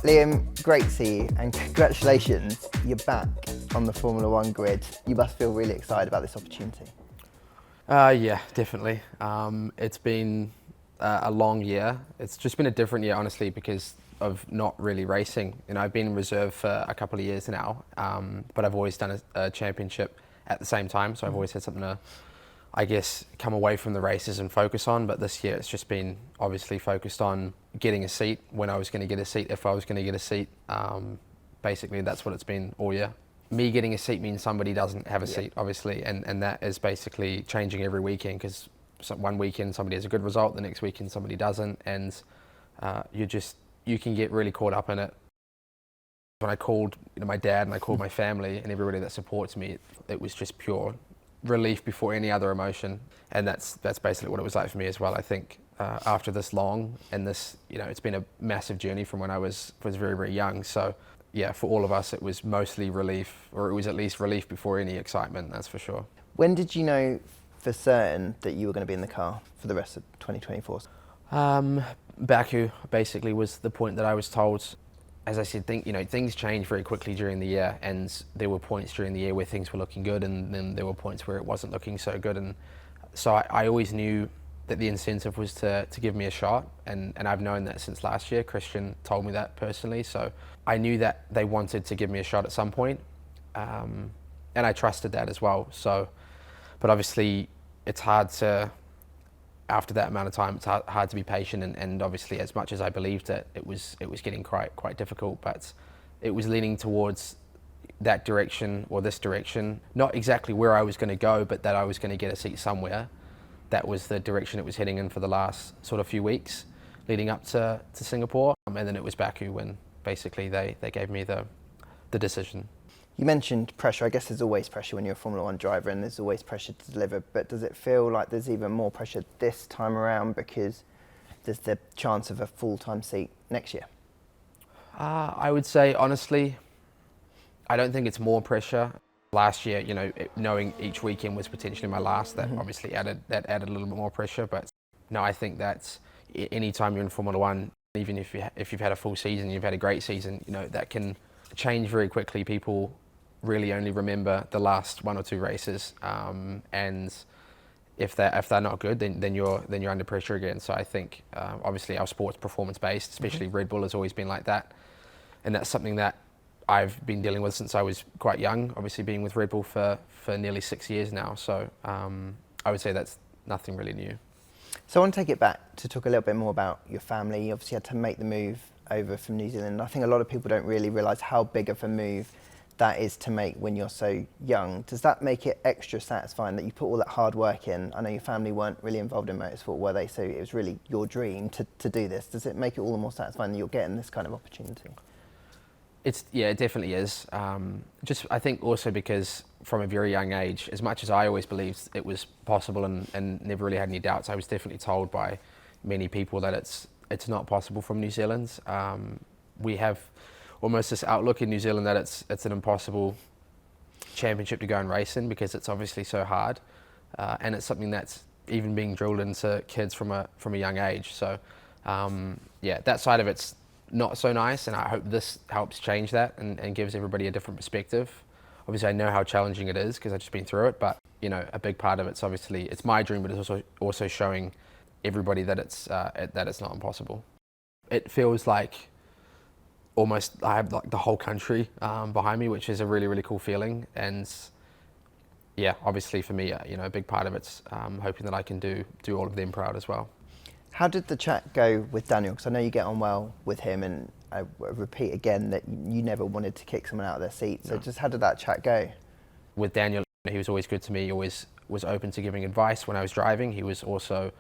Liam, great to see you and congratulations, you're back on the Formula One grid. You must feel really excited about this opportunity. Yeah, definitely. It's been a long year. It's just been a different year, honestly, because of not really racing. You know, I've been in reserve for a couple of years now, but I've always done a championship at the same time, so I've always had something to, I guess, come away from the races and focus on. But this year it's just been obviously focused on getting a seat, when I was going to get a seat, if I was going to get a seat. Basically that's what it's been all year. Me getting a seat means somebody doesn't have a seat, obviously, and that is basically changing every weekend, because one weekend somebody has a good result, the next weekend somebody doesn't, and you can get really caught up in it. When I called my dad and I called my family and everybody that supports me, it was just pure relief before any other emotion, and that's basically what it was like for me as well. I think after this long and this, it's been a massive journey from when I was very, very young. So yeah, for all of us it was mostly relief, or it was at least relief before any excitement, that's for sure. When did you know for certain that you were going to be in the car for the rest of 2024? Baku basically was the point that I was told. As I said, things change very quickly during the year, and there were points during the year where things were looking good, and then there were points where it wasn't looking so good. And so I always knew that the incentive was to give me a shot, and I've known that since last year. Christian told me that personally, so I knew that they wanted to give me a shot at some point, and I trusted that as well. So, but obviously it's hard to, after that amount of time, it's hard to be patient, and obviously as much as I believed it was getting quite difficult, but it was leaning towards that direction, or this direction, not exactly where I was going to go, but that I was going to get a seat somewhere. That was the direction it was heading in for the last sort of few weeks leading up to Singapore, and then it was Baku when basically they gave me the decision. You mentioned pressure. I guess there's always pressure when you're a Formula One driver, and there's always pressure to deliver, but does it feel like there's even more pressure this time around because there's the chance of a full-time seat next year? I would say, honestly, I don't think it's more pressure. Last year, knowing each weekend was potentially my last, that obviously added a little bit more pressure. But no, I think that any time you're in Formula One, even if you've had a full season, you've had a great season, that can change very quickly. People really only remember the last one or two races, and if they're not good, then you're under pressure again. So I think obviously our sport's performance based, especially Red Bull has always been like that, and that's something that I've been dealing with since I was quite young, obviously being with Red Bull for nearly 6 years now. So I would say that's nothing really new. So I want to take it back to talk a little bit more about your family. You obviously had to make the move over from New Zealand. I think a lot of people don't really realise how big of a move that is to make when you're so young. Does that make it extra satisfying that you put all that hard work in? I know your family weren't really involved in motorsport, were they? So it was really your dream to do this. Does it make it all the more satisfying that you're getting this kind of opportunity? It definitely is. Just I think also because from a very young age, as much as I always believed it was possible and never really had any doubts, I was definitely told by many people that it's not possible from New Zealand. We have almost this outlook in New Zealand that it's an impossible championship to go and race in, because it's obviously so hard, and it's something that's even being drilled into kids from a young age. So that side of it's not so nice, and I hope this helps change that and gives everybody a different perspective. Obviously I know how challenging it is because I've just been through it, but a big part of it's obviously it's my dream, but it's also showing everybody that it's not impossible. It feels like almost I have like the whole country behind me, which is a really, really cool feeling. And yeah, obviously for me, a big part of it's hoping that I can do all of them proud as well. How did the chat go with Daniel? Because I know you get on well with him, and I repeat again that you never wanted to kick someone out of their seat. So just how did that chat go? With Daniel, he was always good to me. He always was open to giving advice when I was driving. He was also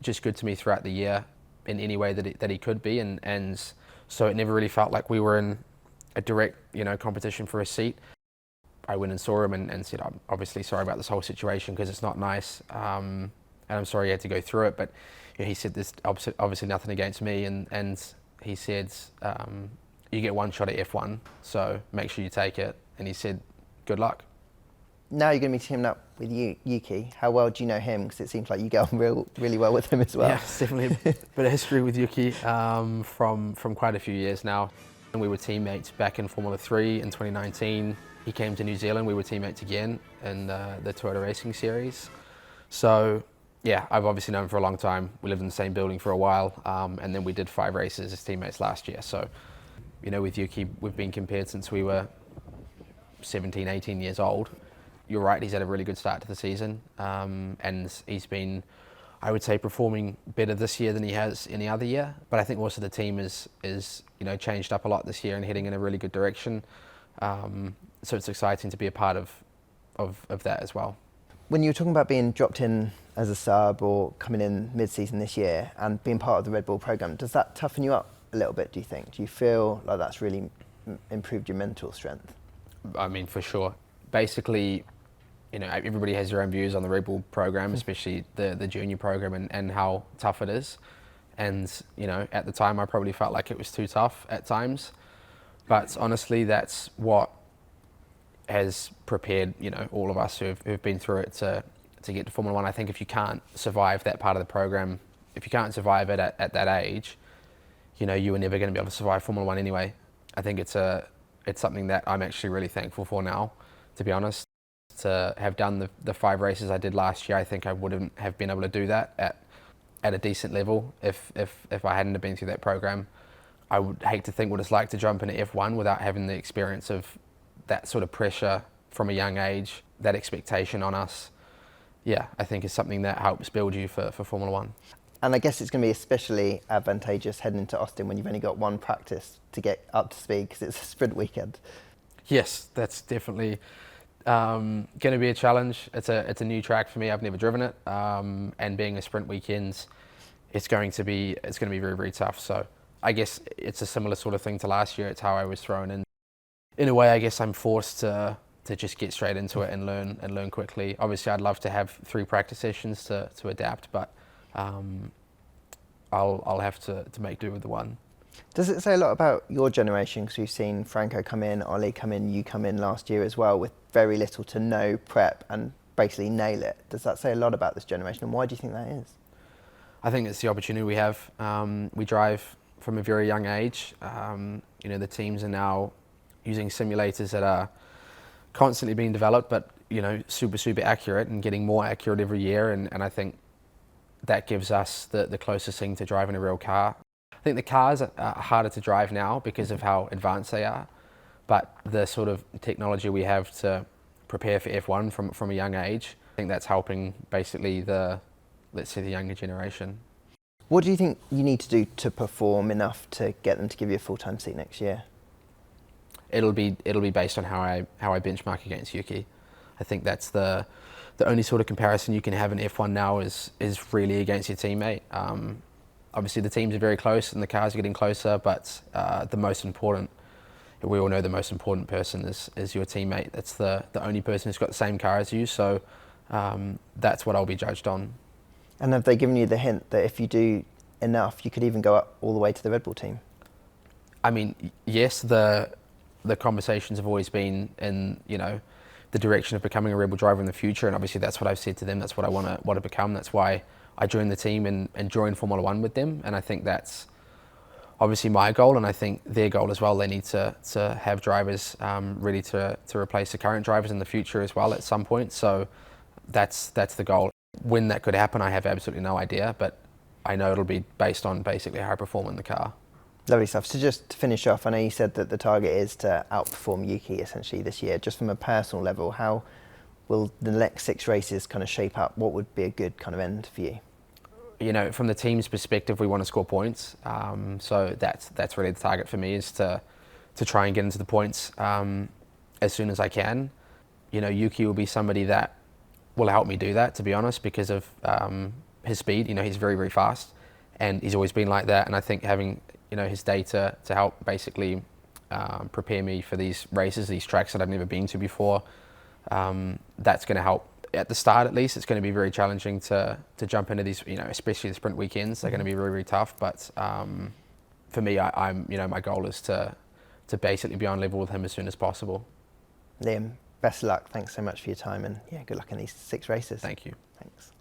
just good to me throughout the year in any way that he could be, and so it never really felt like we were in a direct competition for a seat. I went and saw him and said, I'm obviously sorry about this whole situation because it's not nice, and I'm sorry you had to go through it. But he said there's obviously nothing against me, and he said you get one shot at F1, so make sure you take it. And he said good luck. Now you're going to be teaming up with Yuki. How well do you know him? Because it seems like you get on really well with him as well. Yeah, it's definitely a bit of history with Yuki from quite a few years now. And we were teammates back in Formula 3 in 2019. He came to New Zealand, we were teammates again in the Toyota Racing Series. So yeah, I've obviously known him for a long time. We lived in the same building for a while, and then we did 5 races as teammates last year. So, you know, with Yuki, we've been compared since we were 17, 18 years old. You're right, he's had a really good start to the season, and he's been, I would say, performing better this year than he has any other year. But I think also the team is you know, changed up a lot this year and heading in a really good direction. So it's exciting to be a part of that as well. When you were talking about being dropped in as a sub or coming in mid-season this year and being part of the Red Bull program, does that toughen you up a little bit, do you think? Do you feel like that's really improved your mental strength? I mean, for sure. Basically, you know, everybody has their own views on the Red Bull program, especially the junior program and how tough it is. And, you know, at the time I probably felt like it was too tough at times. But honestly, that's what has prepared, you know, all of us who've been through it to get to Formula One. I think if you can't survive that part of the program, if you can't survive it at that age, you know, you were never going to be able to survive Formula One anyway. I think it's something that I'm actually really thankful for now, to be honest. To have done the 5 races I did last year, I think I wouldn't have been able to do that at a decent level if I hadn't have been through that program. I would hate to think what it's like to jump into F1 without having the experience of that sort of pressure from a young age, that expectation on us. Yeah, I think is something that helps build you for Formula One. And I guess it's going to be especially advantageous heading into Austin when you've only got one practice to get up to speed because it's a sprint weekend. Yes, that's definitely going to be a challenge. It's a new track for me. I've never driven it, and being a sprint weekend, it's going to be very, very tough. So I guess it's a similar sort of thing to last year. It's how I was thrown in. In a way, I guess I'm forced to just get straight into it and learn quickly. Obviously, I'd love to have 3 practice sessions to adapt, but I'll have to make do with the one. Does it say a lot about your generation? Because we've seen Franco come in, Ollie come in, you come in last year as well with very little to no prep and basically nail it. Does that say a lot about this generation, and why do you think that is? I think it's the opportunity we have. We drive from a very young age. You know, the teams are now using simulators that are constantly being developed, but you know, super accurate and getting more accurate every year. And I think that gives us the closest thing to driving a real car. I think the cars are harder to drive now because of how advanced they are, but the sort of technology we have to prepare for F1 from a young age, I think that's helping basically let's say the younger generation. What do you think you need to do to perform enough to get them to give you a full-time seat next year? It'll be based on how I benchmark against Yuki. I think that's the only sort of comparison you can have in F1 now is really against your teammate. Obviously the teams are very close and the cars are getting closer, but the most important, we all know the most important person is your teammate. That's the only person who's got the same car as you, so that's what I'll be judged on. And have they given you the hint that if you do enough, you could even go up all the way to the Red Bull team? I mean, yes, the conversations have always been in, you know, the direction of becoming a Red Bull driver in the future, and obviously that's what I've said to them. That's what I want to become. That's why I joined the team and joined Formula One with them. And I think that's obviously my goal, and I think their goal as well. They need to have drivers ready to replace the current drivers in the future as well at some point. So that's the goal. When that could happen, I have absolutely no idea, but I know it'll be based on basically how I perform in the car. Lovely stuff. So just to finish off, I know you said that the target is to outperform Yuki essentially this year. Just from a personal level, how will the next 6 races kind of shape up? What would be a good kind of end for you? You know, from the team's perspective, we want to score points. So that's really the target for me, is to try and get into the points as soon as I can. You know, Yuki will be somebody that will help me do that, to be honest, because of his speed. You know, he's very, very fast, and he's always been like that. And I think having, you know, his data to help basically prepare me for these races, these tracks that I've never been to before, that's going to help. At the start, at least, it's going to be very challenging to jump into these, you know, especially the sprint weekends. They're going to be very, very tough. But for me, I'm, you know, my goal is to basically be on level with him as soon as possible. Liam, best of luck. Thanks so much for your time, and yeah, good luck in these 6 races. Thank you. Thanks.